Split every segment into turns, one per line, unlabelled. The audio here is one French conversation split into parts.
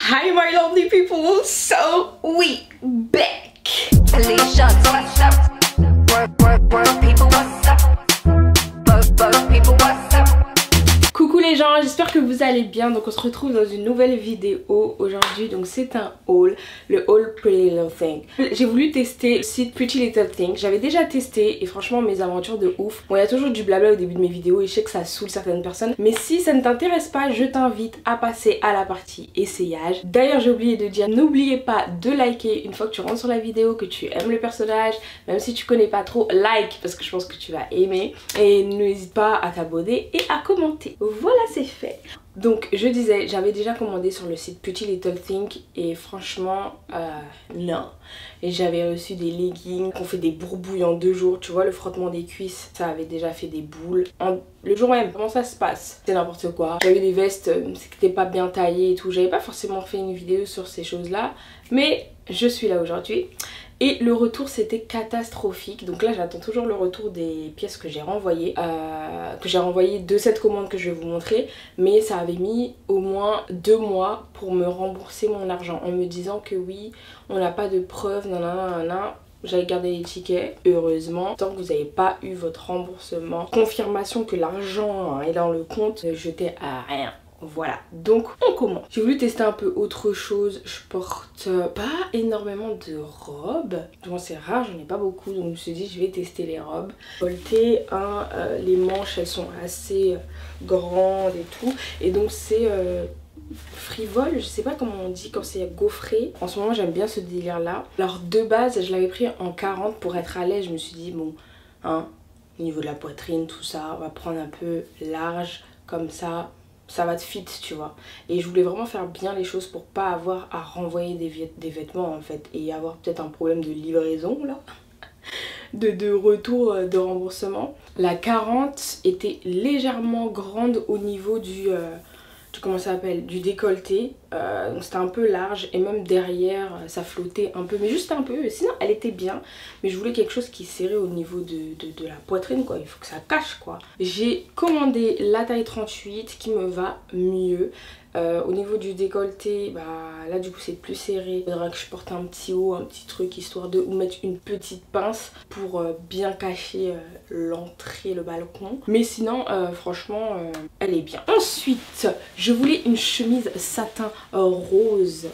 Hi my lovely people, so we back.
Police shots, what's up? Work, people, what's up? Work, people, what's up?
Coucou les gens, j'espère que vous allez bien. Donc on se retrouve dans une nouvelle vidéo aujourd'hui. Donc c'est un haul, le haul Pretty Little Thing. J'ai voulu tester le site Pretty Little Thing. J'avais déjà testé et franchement mes aventures de ouf. Bon, il y a toujours du blabla au début de mes vidéos et je sais que ça saoule certaines personnes. Mais si ça ne t'intéresse pas, je t'invite à passer à la partie essayage. D'ailleurs j'ai oublié de dire, n'oubliez pas de liker une fois que tu rentres sur la vidéo, que tu aimes le personnage. Même si tu connais pas trop, like parce que je pense que tu vas aimer. Et n'hésite pas à t'abonner et à commenter. Voilà, c'est fait. Donc je disais, j'avais déjà commandé sur le site Pretty Little Thing et franchement non. Et j'avais reçu des leggings qu'on fait des bourbouilles en 2 jours. Tu vois, le frottement des cuisses, ça avait déjà fait des boules le jour même. Comment ça se passe? C'est n'importe quoi. J'avais des vestes qui n'étaient pas bien taillées et tout. J'avais pas forcément fait une vidéo sur ces choses là, mais je suis là aujourd'hui. Et le retour c'était catastrophique. Donc là j'attends toujours le retour des pièces que j'ai renvoyées. De cette commande que je vais vous montrer. Mais ça avait mis au moins 2 mois pour me rembourser mon argent. En me disant que oui, on n'a pas de preuves, nanana. J'avais gardé les tickets, heureusement. Tant que vous n'avez pas eu votre remboursement, confirmation que l'argent est dans le compte, ne jetez à rien. Voilà, donc on commence. J'ai voulu tester un peu autre chose. Je porte pas énormément de robes. Bon, c'est rare, j'en ai pas beaucoup. Donc je me suis dit, je vais tester les robes. Volté, les manches, elles sont assez grandes et tout. Et donc c'est frivole, je sais pas comment on dit quand c'est gaufré. En ce moment, j'aime bien ce délire là. Alors de base, je l'avais pris en 40 pour être à l'aise. Je me suis dit, bon, hein, au niveau de la poitrine, tout ça, on va prendre un peu large comme ça va te fit, tu vois. Et je voulais vraiment faire bien les choses pour pas avoir à renvoyer des vêtements en fait, et avoir peut-être un problème de livraison là, de retour de remboursement. La 40 était légèrement grande au niveau du comment ça s'appelle, du décolleté, donc c'était un peu large et même derrière ça flottait un peu, mais juste un peu. Sinon elle était bien, mais je voulais quelque chose qui serrait au niveau de la poitrine quoi, il faut que ça cache quoi. J'ai commandé la taille 38 qui me va mieux. Au niveau du décolleté, bah là du coup c'est plus serré. Il faudra que je porte un petit haut, un petit truc histoire de mettre une petite pince pour bien cacher l'entrée, le balcon. Mais sinon franchement elle est bien. Ensuite je voulais une chemise satin rose.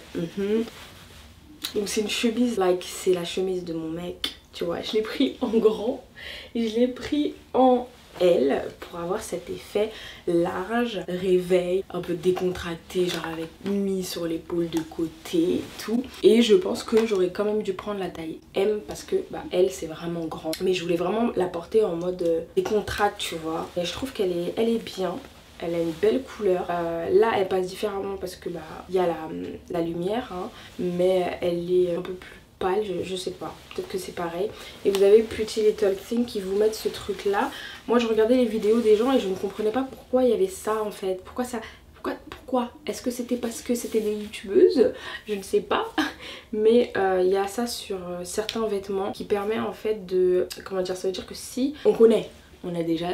Donc c'est une chemise like, c'est la chemise de mon mec. Tu vois, je l'ai pris en grand et je l'ai pris en L pour avoir cet effet large, réveil, un peu décontracté, genre avec mis sur l'épaule de côté et tout. Et je pense que j'aurais quand même dû prendre la taille M parce que bah L c'est vraiment grand. Mais je voulais vraiment la porter en mode décontracte, tu vois. Et je trouve qu'elle est bien. Elle a une belle couleur. Là elle passe différemment parce que bah il y a la lumière, hein, mais elle est un peu plus pâle, je sais pas, peut-être que c'est pareil. Et vous avez Pretty Little Thing qui vous mettent ce truc là. Moi je regardais les vidéos des gens et je ne comprenais pas pourquoi il y avait ça en fait. Pourquoi est-ce que c'était parce que c'était des youtubeuses? Je ne sais pas. Mais il y a ça sur certains vêtements qui permet en fait de, comment dire, ça veut dire que si on connaît, on a déjà,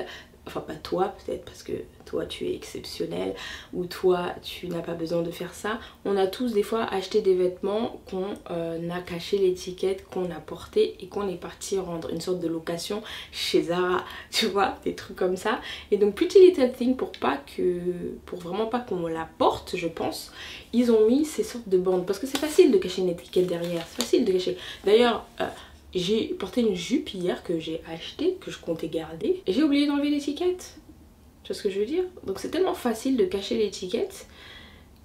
enfin pas toi peut-être parce que toi tu es exceptionnel ou toi tu n'as pas besoin de faire ça. On a tous des fois acheté des vêtements qu'on a caché l'étiquette, qu'on a porté et qu'on est parti rendre, une sorte de location chez Zara, tu vois, des trucs comme ça. Et donc Pretty Little Thing, pour vraiment pas qu'on la porte, je pense, ils ont mis ces sortes de bandes parce que c'est facile de cacher une étiquette derrière, c'est facile de cacher. D'ailleurs j'ai porté une jupe hier que j'ai achetée, que je comptais garder, et j'ai oublié d'enlever l'étiquette. Tu vois ce que je veux dire? Donc c'est tellement facile de cacher l'étiquette.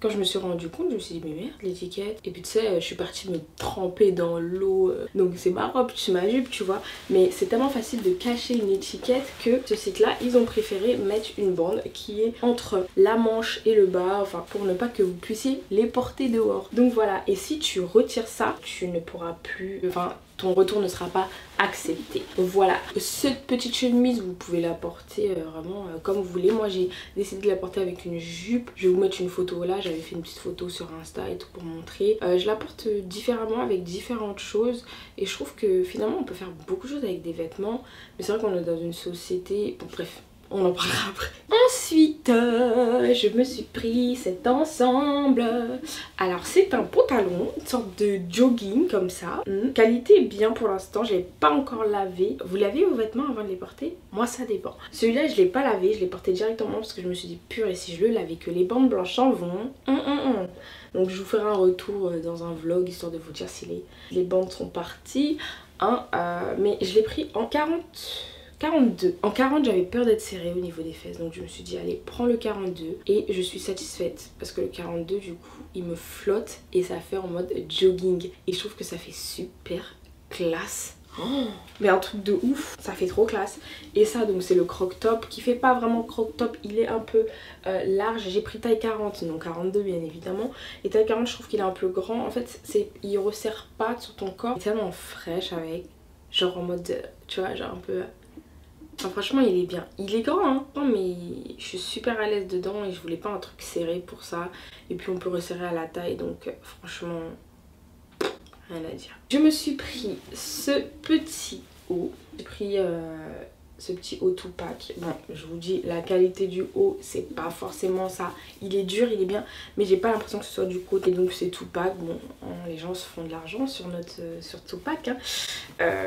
Quand je me suis rendu compte, je me suis dit mais merde, l'étiquette. Et puis tu sais, je suis partie me tremper dans l'eau. Donc c'est ma robe, c'est ma jupe, tu vois. Mais c'est tellement facile de cacher une étiquette que ce site là, ils ont préféré mettre une bande qui est entre la manche et le bas. Enfin pour ne pas que vous puissiez les porter dehors. Donc voilà, et si tu retires ça, tu ne pourras plus... Enfin ton retour ne sera pas accepté. Voilà, cette petite chemise vous pouvez la porter vraiment comme vous voulez. Moi j'ai décidé de la porter avec une jupe. Je vais vous mettre une photo là, j'avais fait une petite photo sur Insta et tout pour montrer. Je la porte différemment avec différentes choses et je trouve que finalement on peut faire beaucoup de choses avec des vêtements. Mais c'est vrai qu'on est dans une société, bon bref, on en parlera après. Ensuite, je me suis pris cet ensemble. Alors c'est un pantalon, une sorte de jogging comme ça. Qualité bien pour l'instant, je l'ai pas encore lavé. Vous lavez vos vêtements avant de les porter? Moi ça dépend. Celui-là je l'ai pas lavé, je l'ai porté directement parce que je me suis dit purée, si je le lavais que les bandes blanches en vont. Donc je vous ferai un retour dans un vlog histoire de vous dire si les bandes sont parties. Mais je l'ai pris en 42. En 40 j'avais peur d'être serrée au niveau des fesses, donc je me suis dit allez prends le 42 et je suis satisfaite parce que le 42 du coup il me flotte et ça fait en mode jogging et je trouve que ça fait super classe. Mais un truc de ouf, ça fait trop classe. Et ça donc c'est le croc top qui fait pas vraiment croc top, il est un peu large. J'ai pris taille 40, non 42 bien évidemment. Et taille 40 je trouve qu'il est un peu grand. En fait il resserre pas sur ton corps. Il est tellement fraîche avec, genre en mode tu vois genre un peu... Enfin, franchement il est bien, il est grand hein, mais je suis super à l'aise dedans et je voulais pas un truc serré pour ça. Et puis on peut resserrer à la taille donc franchement... rien à dire. Je me suis pris ce petit haut. J'ai pris ce petit haut Tupac. Bon, je vous dis, la qualité du haut, c'est pas forcément ça. Il est dur, il est bien, mais j'ai pas l'impression que ce soit du côté. Donc c'est Tupac. Bon, les gens se font de l'argent sur Tupac. Hein.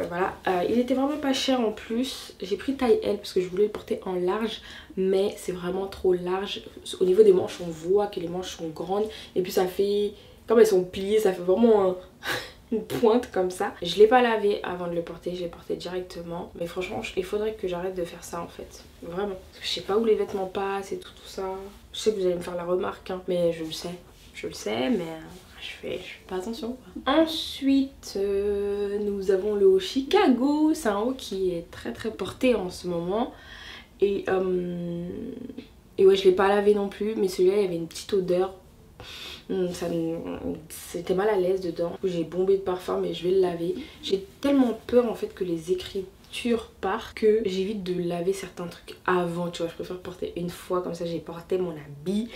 Voilà. Il était vraiment pas cher en plus. J'ai pris taille L parce que je voulais le porter en large, mais c'est vraiment trop large. Au niveau des manches, on voit que les manches sont grandes. Et puis ça fait... Comme elles sont pliées, ça fait vraiment une pointe comme ça. Je l'ai pas lavé avant de le porter, je l'ai porté directement. Mais franchement, il faudrait que j'arrête de faire ça en fait. Vraiment. Parce que je sais pas où les vêtements passent et tout ça. Je sais que vous allez me faire la remarque, hein, mais je le sais. Je le sais, mais je fais pas attention. Ensuite, nous avons le haut Chicago. C'est un haut qui est très très porté en ce moment. Et ouais, je l'ai pas lavé non plus. Mais celui-là, il y avait une petite odeur. C'était mal à l'aise dedans. J'ai bombé de parfum mais je vais le laver. J'ai tellement peur en fait que les écritures partent que j'évite de laver certains trucs avant, tu vois. Je préfère porter une fois comme ça j'ai porté mon habit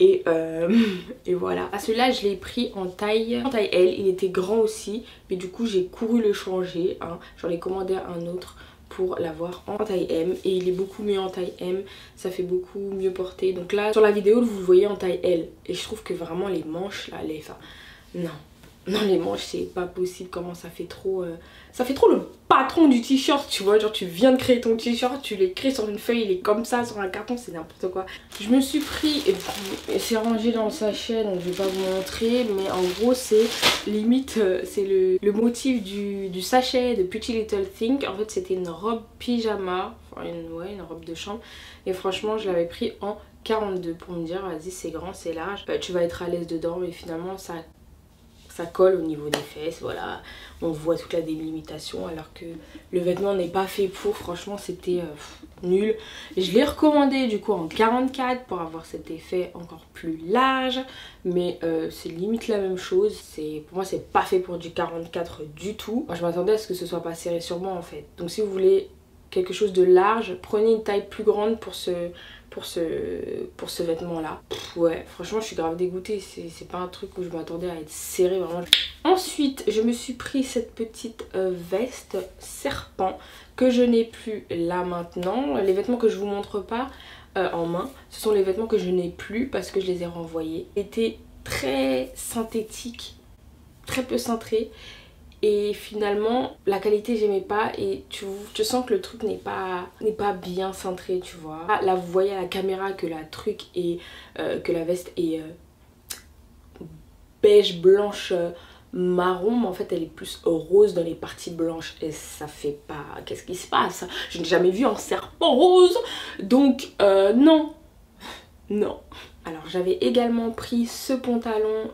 et voilà. Celui-là je l'ai pris en taille L, il était grand aussi mais du coup j'ai couru le changer hein. J'en ai commandé un autre pour l'avoir en taille M et il est beaucoup mieux en taille M, ça fait beaucoup mieux porter. Donc là sur la vidéo vous le voyez en taille L et je trouve que vraiment les manches là, non les manches c'est pas possible, comment ça fait trop le patron du t-shirt, tu vois, genre tu viens de créer ton t-shirt, tu l'écris sur une feuille, il est comme ça sur un carton, c'est n'importe quoi. Je me suis pris, et c'est rangé dans le sachet donc je vais pas vous montrer, mais en gros c'est limite, c'est le motif du sachet de Pretty Little Thing. En fait c'était une robe pyjama, enfin une robe de chambre et franchement je l'avais pris en 42 pour me dire vas-y c'est grand, c'est large, tu vas être à l'aise dedans mais finalement ça colle au niveau des fesses, voilà, on voit toute la délimitation alors que le vêtement n'est pas fait pour, franchement c'était nul. Je l'ai recommandé du coup en 44 pour avoir cet effet encore plus large, mais c'est limite la même chose, pour moi c'est pas fait pour du 44 du tout. Moi je m'attendais à ce que ce soit pas serré sur moi en fait, donc si vous voulez quelque chose de large, prenez une taille plus grande pour ce vêtement là. Ouais franchement je suis grave dégoûtée, c'est pas un truc où je m'attendais à être serrée vraiment. Ensuite je me suis pris cette petite veste serpent que je n'ai plus là maintenant. Les vêtements que je vous montre pas en main, ce sont les vêtements que je n'ai plus parce que je les ai renvoyés. C'était très synthétique, très peu cintré. Et finalement la qualité j'aimais pas et tu sens que le truc n'est pas bien cintré, tu vois. Là vous voyez à la caméra que que la veste est beige, blanche, marron, mais en fait elle est plus rose dans les parties blanches et ça fait pas... Qu'est-ce qui se passe? Je n'ai jamais vu un serpent rose, donc non. Alors j'avais également pris ce pantalon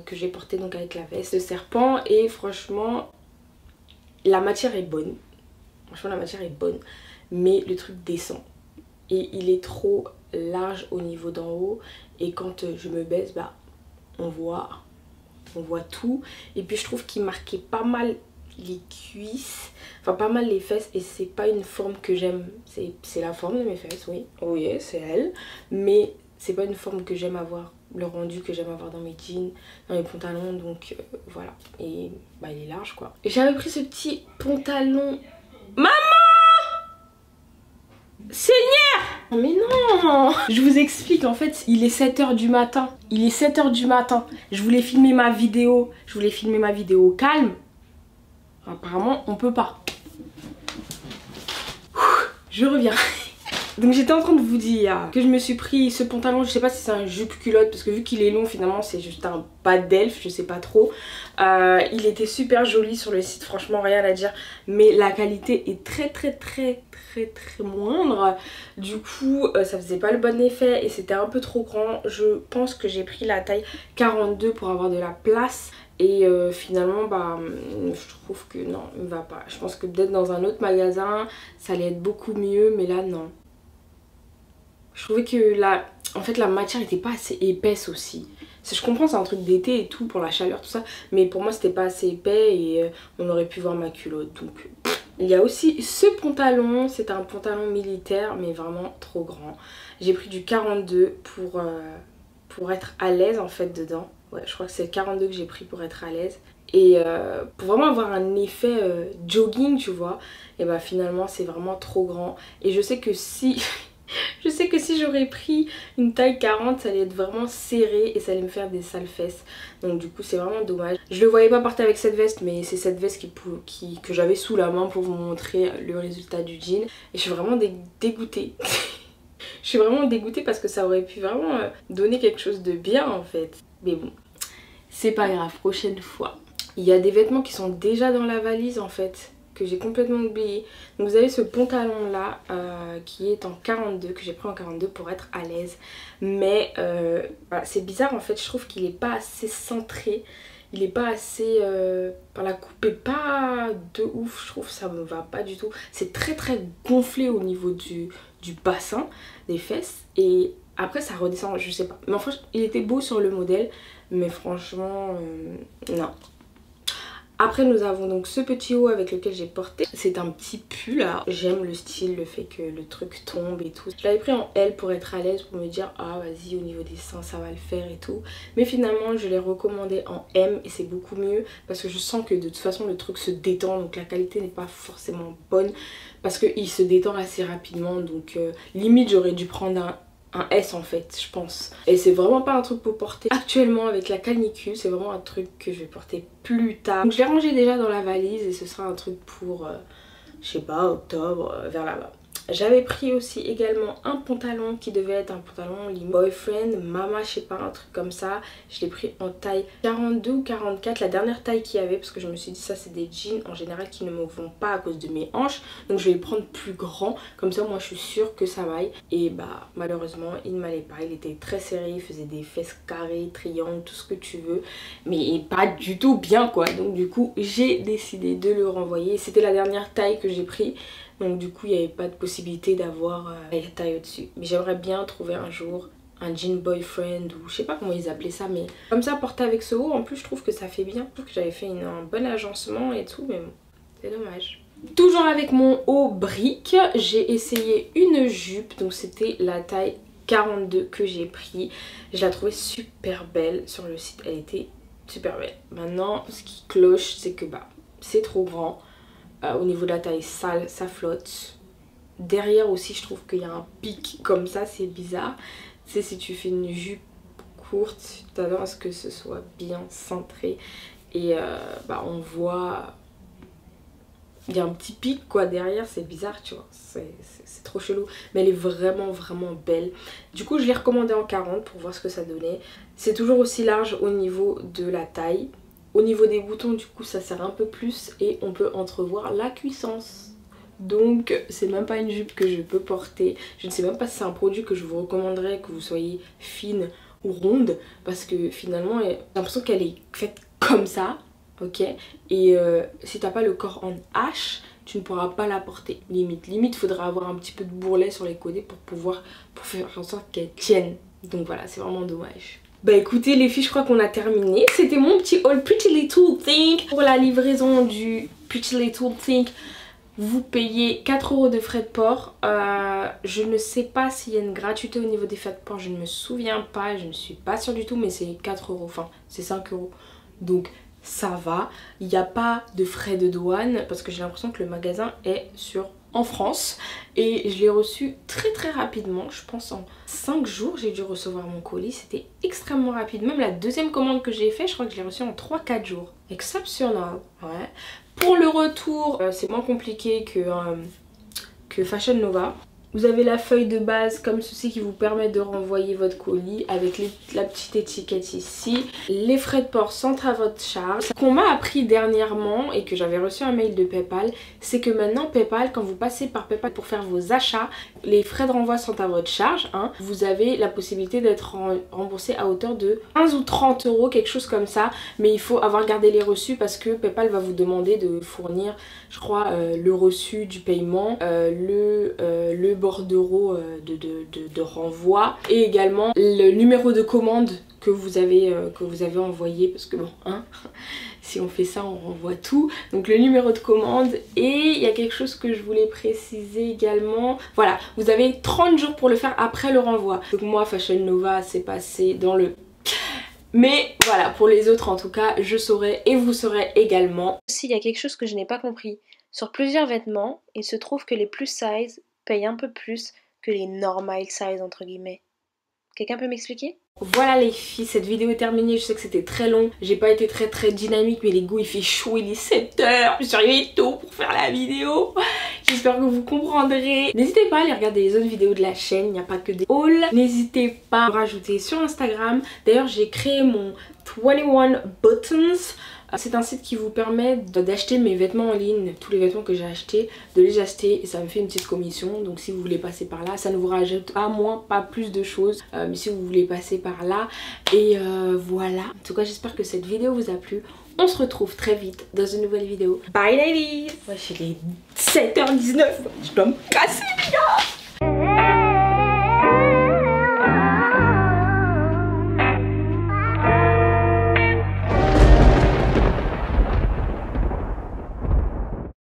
que j'ai porté donc avec la veste de serpent et franchement la matière est bonne. Franchement la matière est bonne mais le truc descend et il est trop large au niveau d'en haut et quand je me baisse bah on voit tout et puis je trouve qu'il marquait pas mal les cuisses, enfin pas mal les fesses et c'est pas une forme que j'aime. C'est la forme de mes fesses, oui c'est elle, mais c'est pas une forme que j'aime avoir, le rendu que j'aime avoir dans mes jeans, dans mes pantalons, donc voilà. Et bah il est large quoi. J'avais pris ce petit pantalon... Maman! Seigneur! Mais non! Je vous explique, en fait, il est 7 h du matin. Il est 7 h du matin. Je voulais filmer ma vidéo. Calme. Apparemment, on peut pas. Je reviens. Donc j'étais en train de vous dire que je me suis pris ce pantalon, je sais pas si c'est un jupe culotte parce que vu qu'il est long finalement c'est juste un bas d'elfe, je sais pas trop. Il était super joli sur le site, franchement rien à dire, mais la qualité est très moindre. Du coup ça faisait pas le bon effet et c'était un peu trop grand. Je pense que j'ai pris la taille 42 pour avoir de la place. Et finalement bah je trouve que non, il me va pas. Je pense que peut-être dans un autre magasin ça allait être beaucoup mieux, mais là non. Je trouvais que en fait la matière était pas assez épaisse aussi. Je comprends, c'est un truc d'été et tout pour la chaleur tout ça, mais pour moi c'était pas assez épais et on aurait pu voir ma culotte. Donc il y a aussi ce pantalon, c'est un pantalon militaire mais vraiment trop grand. J'ai pris du 42 pour être à l'aise en fait dedans. Ouais, je crois que c'est le 42 que j'ai pris pour être à l'aise. Et pour vraiment avoir un effet jogging tu vois, et bah finalement c'est vraiment trop grand. Et je sais que si... Je sais que si j'aurais pris une taille 40 ça allait être vraiment serré et ça allait me faire des sales fesses. Donc du coup c'est vraiment dommage. Je le voyais pas porter avec cette veste mais c'est cette veste que j'avais sous la main pour vous montrer le résultat du jean. Et je suis vraiment dégoûtée. Je suis vraiment dégoûtée parce que ça aurait pu vraiment donner quelque chose de bien en fait. Mais bon, c'est pas grave, prochaine fois. Il y a des vêtements qui sont déjà dans la valise en fait, que j'ai complètement oublié. Donc vous avez ce pantalon là qui est en 42, que j'ai pris en 42 pour être à l'aise. Mais voilà, c'est bizarre en fait, je trouve qu'il est pas assez centré. Il est pas assez... la coupe est pas de ouf, je trouve ça me va pas du tout. C'est très gonflé au niveau du bassin, des fesses. Et après ça redescend, je sais pas. Mais enfin il était beau sur le modèle, mais franchement non. Après nous avons donc ce petit haut avec lequel j'ai porté. C'est un petit pull là. J'aime le style, le fait que le truc tombe et tout. Je l'avais pris en L pour être à l'aise, pour me dire ah vas-y au niveau des seins ça va le faire et tout. Mais finalement je l'ai recommandé en M et c'est beaucoup mieux. Parce que je sens que de toute façon le truc se détend. Donc la qualité n'est pas forcément bonne. Parce qu'il se détend assez rapidement. Donc limite j'aurais dû prendre un S en fait je pense. Et c'est vraiment pas un truc pour porter actuellement avec la canicule, c'est vraiment un truc que je vais porter plus tard. Donc je l'ai rangé déjà dans la valise et ce sera un truc pour je sais pas octobre vers là-bas. J'avais pris aussi également un pantalon qui devait être un pantalon limite boyfriend, mama, je sais pas, un truc comme ça. Je l'ai pris en taille 42 ou 44, la dernière taille qu'il y avait, parce que je me suis dit ça c'est des jeans en général qui ne me vont pas à cause de mes hanches. Donc je vais le prendre plus grand, comme ça moi je suis sûre que ça m'aille. Et bah malheureusement il ne m'allait pas, il était très serré, il faisait des fesses carrées, triangles, tout ce que tu veux. Mais pas du tout bien quoi, donc du coup j'ai décidé de le renvoyer. C'était la dernière taille que j'ai pris. Donc du coup il n'y avait pas de possibilité d'avoir la taille au-dessus. Mais j'aimerais bien trouver un jour un jean boyfriend ou je sais pas comment ils appelaient ça. Mais comme ça porté avec ce haut en plus je trouve que ça fait bien. Je trouve que j'avais fait un bon agencement et tout mais bon c'est dommage. Toujours avec mon haut brique j'ai essayé une jupe. Donc c'était la taille 42 que j'ai pris. Je la trouvais super belle sur le site. Elle était super belle. Maintenant ce qui cloche c'est que bah c'est trop grand. Au niveau de la taille sale ça flotte. Derrière aussi je trouve qu'il y a un pic comme ça, c'est bizarre. Tu sais si tu fais une jupe courte t'attends à ce que ce soit bien centré. Et bah on voit il y a un petit pic quoi derrière, c'est bizarre tu vois. C'est trop chelou. Mais elle est vraiment belle. Du coup je l'ai recommandé en 40 pour voir ce que ça donnait. C'est toujours aussi large au niveau de la taille. Au niveau des boutons du coup ça serre un peu plus et on peut entrevoir la cuissance. Donc c'est même pas une jupe que je peux porter. Je ne sais même pas si c'est un produit que je vous recommanderais, que vous soyez fine ou ronde. Parce que finalement j'ai l'impression qu'elle est faite comme ça. Ok. Et si t'as pas le corps en H, tu ne pourras pas la porter. Limite faudra avoir un petit peu de bourrelet sur les côtés pour faire en sorte qu'elle tienne. Donc voilà, c'est vraiment dommage. Bah écoutez les filles, je crois qu'on a terminé. C'était mon petit haul Pretty Little Thing. Pour la livraison du Pretty Little Thing, vous payez 4 € de frais de port. Je ne sais pas s'il y a une gratuité au niveau des frais de port, je ne me souviens pas, je ne suis pas sûre du tout, mais c'est 4 €, enfin c'est 5 €. Donc ça va. Il n'y a pas de frais de douane parce que j'ai l'impression que le magasin est sur en France et je l'ai reçu très rapidement. Je pense en 5 jours j'ai dû recevoir mon colis. C'était extrêmement rapide. Même la deuxième commande que j'ai fait, je crois que je l'ai reçu en 3-4 jours. Exceptionnel, ouais. Pour le retour, c'est moins compliqué que Fashion Nova. Vous avez la feuille de base comme ceci qui vous permet de renvoyer votre colis avec la petite étiquette ici. Les frais de port sont à votre charge. Ce qu'on m'a appris dernièrement et que j'avais reçu un mail de PayPal, c'est que maintenant PayPal, quand vous passez par PayPal pour faire vos achats, les frais de renvoi sont à votre charge. Hein. Vous avez la possibilité d'être remboursé à hauteur de 15 ou 30 €, quelque chose comme ça. Mais il faut avoir gardé les reçus parce que PayPal va vous demander de fournir, je crois, le reçu du paiement, le bordereau de renvoi et également le numéro de commande que vous avez envoyé, parce que bon, hein, si on fait ça on renvoie tout, donc le numéro de commande. Et il y a quelque chose que je voulais préciser également, voilà, vous avez 30 jours pour le faire après le renvoi. Donc moi Fashion Nova c'est passé dans le... Mais voilà, pour les autres en tout cas, je saurai et vous saurez également.
S'il y a quelque chose que je n'ai pas compris, sur plusieurs vêtements, il se trouve que les plus size payent un peu plus que les normal size entre guillemets. Quelqu'un peut m'expliquer?
Voilà les filles, cette vidéo est terminée, je sais que c'était très long, j'ai pas été très dynamique mais les go il fait chaud, il est 7 h, je suis arrivée tôt pour faire la vidéo. J'espère que vous comprendrez. N'hésitez pas à aller regarder les autres vidéos de la chaîne, il n'y a pas que des hauls. N'hésitez pas à me rajouter sur Instagram, d'ailleurs j'ai créé mon 21 Buttons. C'est un site qui vous permet d'acheter mes vêtements en ligne, tous les vêtements que j'ai achetés, de les acheter et ça me fait une petite commission. Donc si vous voulez passer par là, ça ne vous rajoute pas moins, pas plus de choses, mais si vous voulez passer par là. Et voilà, en tout cas j'espère que cette vidéo vous a plu. On se retrouve très vite dans une nouvelle vidéo. Bye ladies. Moi il est 7 h 19, je dois me casser les gars.